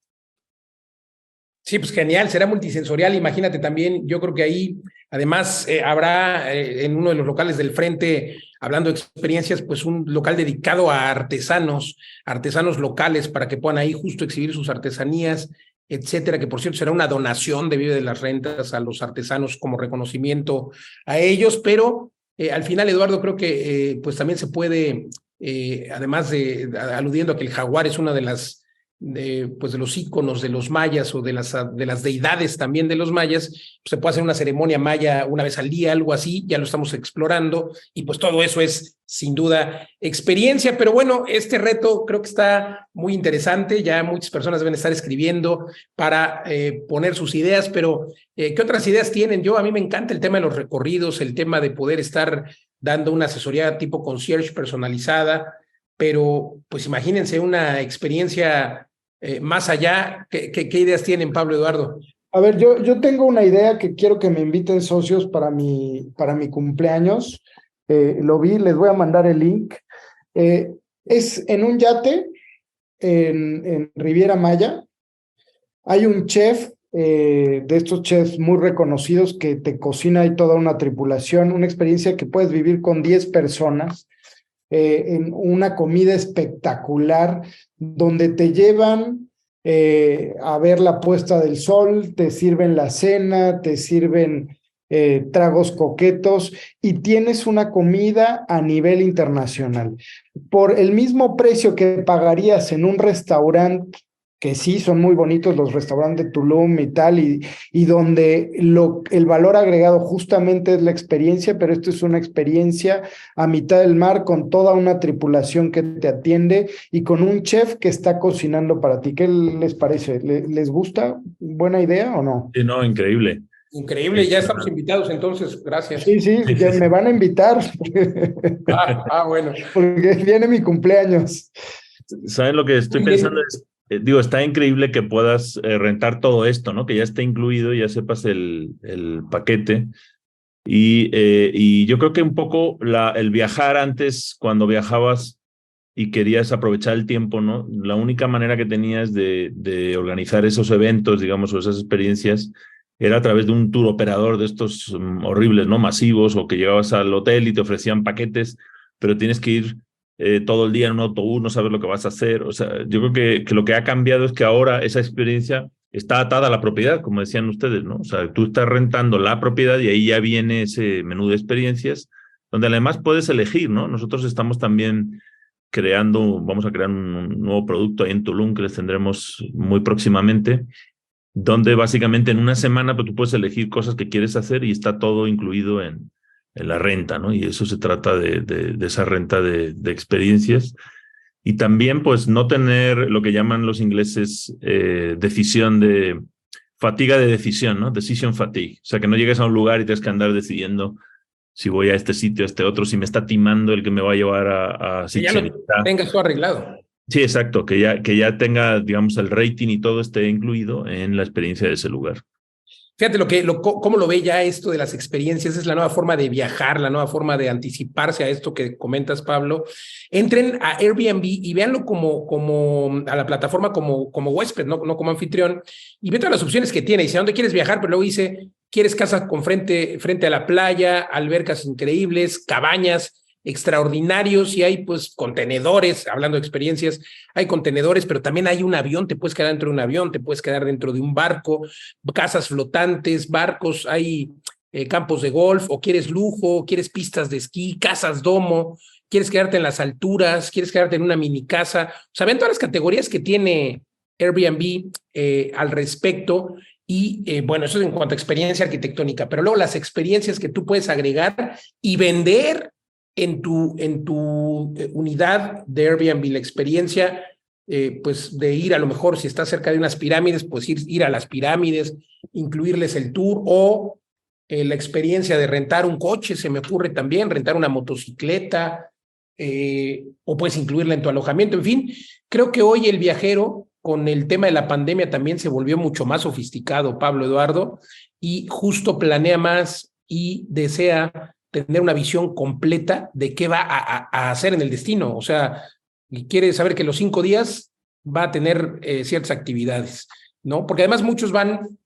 Sí, pues genial, será multisensorial. Imagínate también, yo creo que ahí además habrá en uno de los locales del frente, hablando de experiencias, pues un local dedicado a artesanos locales para que puedan ahí justo exhibir sus artesanías, etcétera, que por cierto será una donación de Vive de las Rentas a los artesanos como reconocimiento a ellos, pero al final, Eduardo, creo que pues también se puede, además aludiendo a que el jaguar es una de las pues de los íconos de los mayas o de las deidades también de los mayas, pues se puede hacer una ceremonia maya una vez al día, algo así, ya lo estamos explorando, y pues todo eso es sin duda experiencia, pero bueno, este reto creo que está muy interesante, ya muchas personas deben estar escribiendo para poner sus ideas, pero ¿qué otras ideas tienen? A mí me encanta el tema de los recorridos, el tema de poder estar dando una asesoría tipo concierge personalizada, pero pues imagínense una experiencia más allá. ¿Qué ideas tienen, Pablo, Eduardo? A ver, yo tengo una idea que quiero que me inviten socios para mi cumpleaños. Lo vi, les voy a mandar el link. Es en un yate en Riviera Maya. Hay un chef, de estos chefs muy reconocidos, que te cocina ahí toda una tripulación, una experiencia que puedes vivir con 10 personas. En una comida espectacular donde te llevan a ver la puesta del sol, te sirven la cena, te sirven tragos coquetos y tienes una comida a nivel internacional. Por el mismo precio que pagarías en un restaurante, que sí son muy bonitos los restaurantes de Tulum y tal, y donde el valor agregado justamente es la experiencia, pero esto es una experiencia a mitad del mar con toda una tripulación que te atiende y con un chef que está cocinando para ti. ¿Qué les parece? ¿Les gusta? ¿Buena idea o no? Sí, no, increíble. Increíble, ya estamos invitados entonces, gracias. Sí, ya me van a invitar. Bueno. Porque viene mi cumpleaños. ¿Saben lo que estoy pensando? Está increíble que puedas rentar todo esto, ¿no? Que ya esté incluido, ya sepas el paquete. Y yo creo que un poco el viajar antes, cuando viajabas y querías aprovechar el tiempo, ¿no? La única manera que tenías de organizar esos eventos, digamos, o esas experiencias, era a través de un tour operador de estos horribles, ¿no? Masivos, o que llegabas al hotel y te ofrecían paquetes, pero tienes que ir todo el día en un autobús, no sabes lo que vas a hacer. O sea, yo creo que lo que ha cambiado es que ahora esa experiencia está atada a la propiedad, como decían ustedes, ¿no? O sea, tú estás rentando la propiedad y ahí ya viene ese menú de experiencias, donde además puedes elegir, ¿no? Nosotros estamos también vamos a crear un nuevo producto ahí en Tulum que les tendremos muy próximamente, donde básicamente en una semana pues, tú puedes elegir cosas que quieres hacer y está todo incluido en la renta, ¿no? Y eso se trata de esa renta de experiencias. Y también, pues, no tener lo que llaman los ingleses fatiga de decisión, ¿no? Decision fatigue. O sea, que no llegues a un lugar y tienes que andar decidiendo si voy a este sitio, a este otro, si me está timando el que me va a llevar a que ya lo tengas todo arreglado. Sí, exacto, que ya tenga, digamos, el rating y todo esté incluido en la experiencia de ese lugar. Fíjate cómo lo ve ya esto de las experiencias, es la nueva forma de viajar, la nueva forma de anticiparse a esto que comentas, Pablo. Entren a Airbnb y véanlo como a la plataforma como huésped, no como anfitrión, y ve todas las opciones que tiene. Dice, ¿a dónde quieres viajar? Pero luego dice, ¿quieres casa con frente a la playa, albercas increíbles, cabañas extraordinarios, y hay pues contenedores, hablando de experiencias, hay contenedores, pero también hay un avión, te puedes quedar dentro de un avión, te puedes quedar dentro de un barco, casas flotantes, barcos, hay campos de golf, o quieres lujo, quieres pistas de esquí, casas domo, quieres quedarte en las alturas, quieres quedarte en una mini casa. O sea, ven todas las categorías que tiene Airbnb al respecto. Y bueno, eso es en cuanto a experiencia arquitectónica, pero luego las experiencias que tú puedes agregar y vender en tu unidad de Airbnb, la experiencia, pues de ir a lo mejor, si estás cerca de unas pirámides, pues ir a las pirámides, incluirles el tour, o la experiencia de rentar un coche, se me ocurre también, rentar una motocicleta, o puedes incluirla en tu alojamiento. En fin, creo que hoy el viajero, con el tema de la pandemia, también se volvió mucho más sofisticado, Pablo, Eduardo, y justo planea más y desea tener una visión completa de qué va a hacer en el destino. O sea, y quiere saber que los 5 días va a tener ciertas actividades, ¿no? Porque además muchos van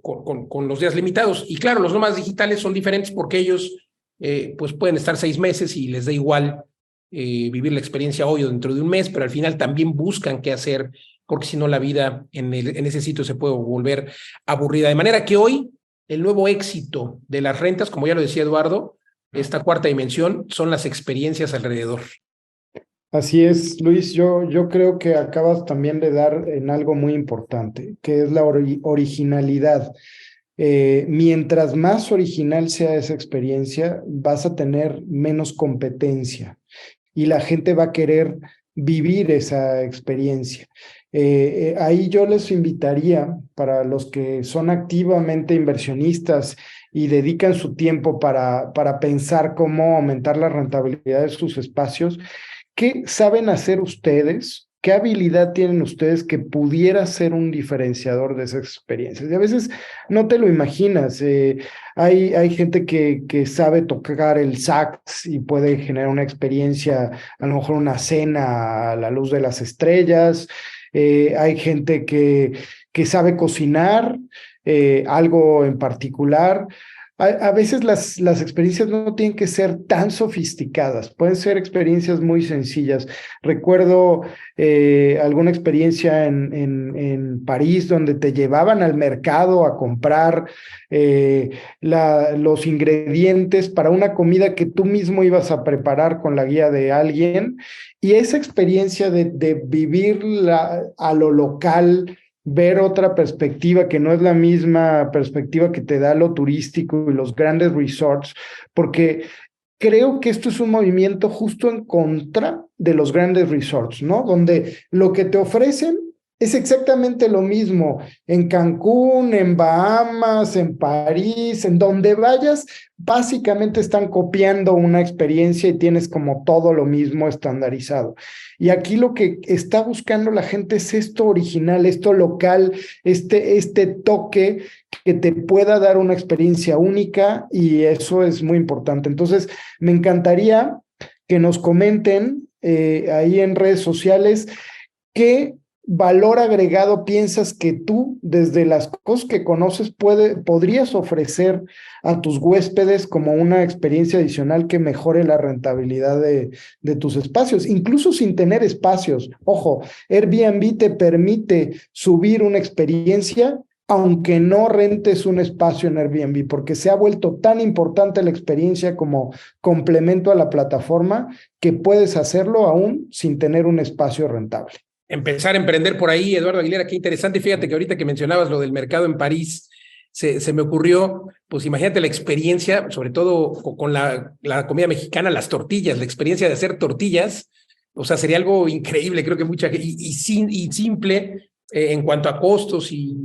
con los días limitados. Y claro, los nómadas digitales son diferentes porque ellos pues pueden estar 6 meses y les da igual vivir la experiencia hoy o dentro de un mes, pero al final también buscan qué hacer, porque si no la vida en ese sitio se puede volver aburrida. De manera que hoy el nuevo éxito de las rentas, como ya lo decía Eduardo, esta cuarta dimensión, son las experiencias alrededor. Así es, Luis, yo creo que acabas también de dar en algo muy importante, que es la originalidad. Mientras más original sea esa experiencia, vas a tener menos competencia y la gente va a querer vivir esa experiencia. Ahí yo les invitaría, para los que son activamente inversionistas y dedican su tiempo para pensar cómo aumentar la rentabilidad de sus espacios, ¿qué saben hacer ustedes? ¿Qué habilidad tienen ustedes que pudiera ser un diferenciador de esas experiencias? Y a veces no te lo imaginas. Hay gente que sabe tocar el sax y puede generar una experiencia, a lo mejor una cena a la luz de las estrellas. Hay gente que sabe cocinar algo en particular. A veces las experiencias no tienen que ser tan sofisticadas, pueden ser experiencias muy sencillas. Recuerdo alguna experiencia en París donde te llevaban al mercado a comprar los ingredientes para una comida que tú mismo ibas a preparar con la guía de alguien, y esa experiencia de vivir a lo local, ver otra perspectiva que no es la misma perspectiva que te da lo turístico y los grandes resorts, porque creo que esto es un movimiento justo en contra de los grandes resorts, ¿no? Donde lo que te ofrecen es exactamente lo mismo en Cancún, en Bahamas, en París, en donde vayas, básicamente están copiando una experiencia y tienes como todo lo mismo estandarizado. Y aquí lo que está buscando la gente es esto original, esto local, este toque que te pueda dar una experiencia única, y eso es muy importante. Entonces, me encantaría que nos comenten ahí en redes sociales qué valor agregado piensas que tú, desde las cosas que conoces, podrías ofrecer a tus huéspedes como una experiencia adicional que mejore la rentabilidad de tus espacios, incluso sin tener espacios. Ojo, Airbnb te permite subir una experiencia aunque no rentes un espacio en Airbnb, porque se ha vuelto tan importante la experiencia como complemento a la plataforma que puedes hacerlo aún sin tener un espacio rentable. Empezar a emprender por ahí, Eduardo Aguilera, qué interesante. Fíjate que ahorita que mencionabas lo del mercado en París, se me ocurrió, pues imagínate la experiencia, sobre todo con la comida mexicana, las tortillas, la experiencia de hacer tortillas, o sea, sería algo increíble, creo que mucha gente, y simple en cuanto a costos y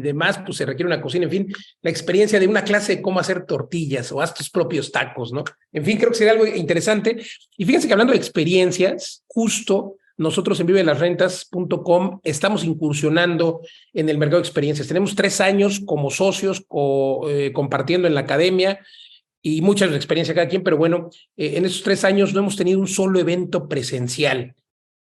demás, pues se requiere una cocina, en fin, la experiencia de una clase de cómo hacer tortillas o haz tus propios tacos, ¿no? En fin, creo que sería algo interesante. Y fíjense que hablando de experiencias, justo nosotros en vivedelasrentas.com estamos incursionando en el mercado de experiencias. Tenemos 3 años como socios compartiendo en la academia y muchas experiencias cada quien, pero bueno, en esos 3 años no hemos tenido un solo evento presencial.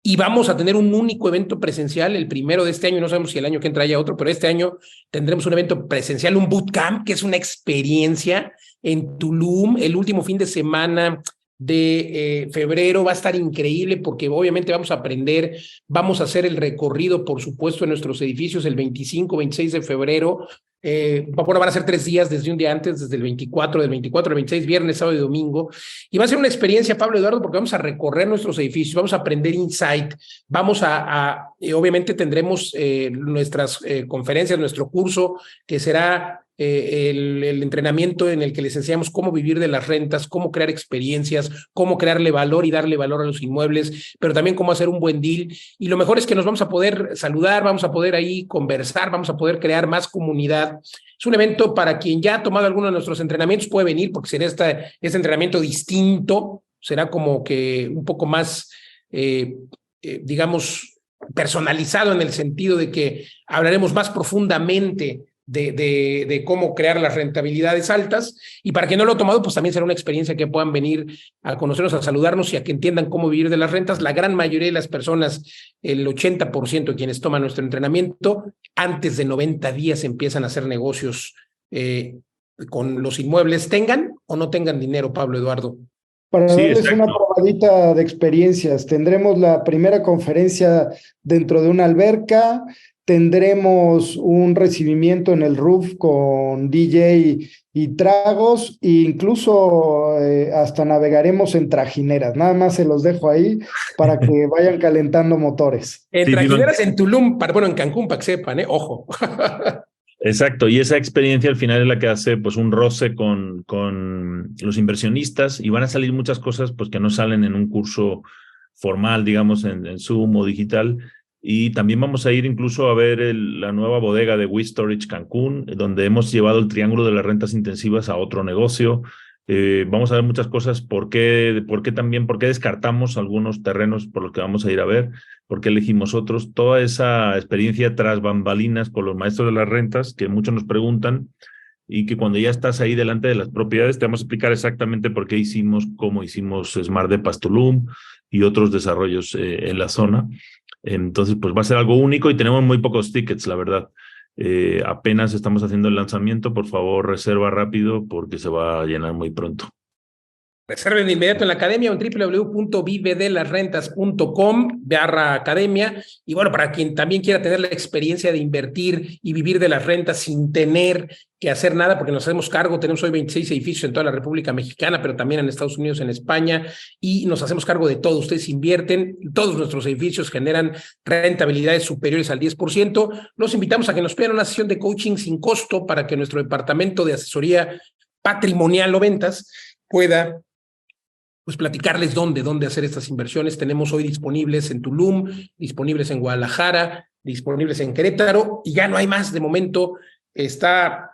Y vamos a tener un único evento presencial, el primero de este año, no sabemos si el año que entra haya otro, pero este año tendremos un evento presencial, un bootcamp, que es una experiencia en Tulum, el último fin de semana de febrero. Va a estar increíble porque obviamente vamos a aprender, vamos a hacer el recorrido, por supuesto, en nuestros edificios el 25, 26 de febrero. Van a ser 3 días desde un día antes, desde el 24 al 26, viernes, sábado y domingo. Y va a ser una experiencia, Pablo, Eduardo, porque vamos a recorrer nuestros edificios, vamos a aprender insight, vamos obviamente tendremos nuestras conferencias, nuestro curso, que será el entrenamiento en el que les enseñamos cómo vivir de las rentas, cómo crear experiencias, cómo crearle valor y darle valor a los inmuebles, pero también cómo hacer un buen deal. Y lo mejor es que nos vamos a poder saludar, vamos a poder ahí conversar, vamos a poder crear más comunidad. Es un evento para quien ya ha tomado alguno de nuestros entrenamientos, puede venir porque será este entrenamiento distinto, será como que un poco más, digamos, personalizado, en el sentido de que hablaremos más profundamente de cómo crear las rentabilidades altas. Y para quien no lo ha tomado, pues también será una experiencia que puedan venir a conocernos, a saludarnos y a que entiendan cómo vivir de las rentas. La gran mayoría de las personas, el 80% de quienes toman nuestro entrenamiento, antes de 90 días empiezan a hacer negocios con los inmuebles, tengan o no tengan dinero, Pablo Eduardo. Para Sí, darles exacto. una probadita de experiencias, tendremos la primera conferencia dentro de una alberca, tendremos un recibimiento en el roof con DJ y tragos, e incluso hasta navegaremos en trajineras. Nada más se los dejo ahí para que vayan calentando motores. En Sí, trajineras en Tulum, bueno, en Cancún, para que sepan, ojo. Exacto, y esa experiencia al final es la que hace pues un roce con los inversionistas, y van a salir muchas cosas pues que no salen en un curso formal, digamos, en Zoom o digital. Y también vamos a ir incluso a ver la nueva bodega de WeStorage Cancún, donde hemos llevado el triángulo de las rentas intensivas a otro negocio. Vamos a ver muchas cosas, por qué descartamos algunos terrenos por los que vamos a ir a ver, por qué elegimos otros, toda esa experiencia tras bambalinas con los maestros de las rentas que muchos nos preguntan, y que cuando ya estás ahí delante de las propiedades te vamos a explicar exactamente por qué cómo hicimos Smart Depas Tulum y otros desarrollos en la zona. Entonces, pues va a ser algo único y tenemos muy pocos tickets, la verdad. Apenas estamos haciendo el lanzamiento. Por favor, reserva rápido porque se va a llenar muy pronto. Reserven de inmediato en la academia o en www.vivedelasrentas.com/academia. Y bueno, para quien también quiera tener la experiencia de invertir y vivir de las rentas sin tener que hacer nada, porque nos hacemos cargo, tenemos hoy 26 edificios en toda la República Mexicana, pero también en Estados Unidos, en España, y nos hacemos cargo de todo. Ustedes invierten, todos nuestros edificios generan rentabilidades superiores al 10%. Los invitamos a que nos pidan una sesión de coaching sin costo para que nuestro departamento de asesoría patrimonial o ventas pueda pues platicarles dónde hacer estas inversiones. Tenemos hoy disponibles en Tulum, disponibles en Guadalajara, disponibles en Querétaro, y ya no hay más de momento. Está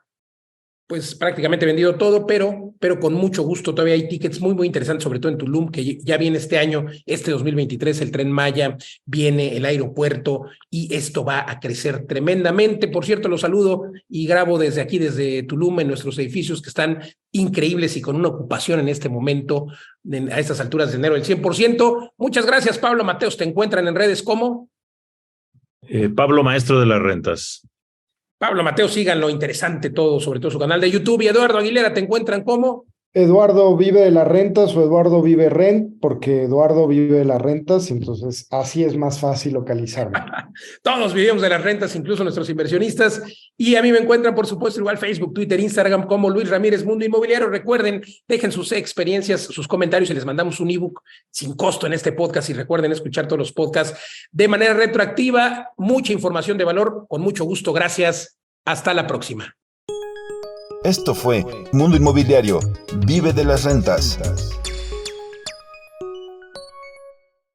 pues prácticamente vendido todo, pero con mucho gusto todavía hay tickets muy interesantes, sobre todo en Tulum, que ya viene este año, este 2023, el Tren Maya, viene el aeropuerto, y esto va a crecer tremendamente. Por cierto, los saludo y grabo desde aquí, desde Tulum, en nuestros edificios que están increíbles y con una ocupación en este momento, a estas alturas de enero, del 100%. Muchas gracias, Pablo Mateos. ¿Te encuentran en redes como? Pablo, maestro de las rentas. Pablo Mateo, síganlo, interesante todo, sobre todo su canal de YouTube. Y Eduardo Aguilera, ¿te encuentran cómo? Eduardo vive de las rentas o Eduardo vive rent, porque Eduardo vive de las rentas, entonces así es más fácil localizarme. Todos vivimos de las rentas, incluso nuestros inversionistas. Y a mí me encuentran, por supuesto, igual Facebook, Twitter, Instagram, como Luis Ramírez Mundo Inmobiliario. Recuerden, dejen sus experiencias, sus comentarios, y les mandamos un ebook sin costo en este podcast. Y recuerden escuchar todos los podcasts de manera retroactiva. Mucha información de valor, con mucho gusto. Gracias. Hasta la próxima. Esto fue Mundo Inmobiliario. Vive de las rentas.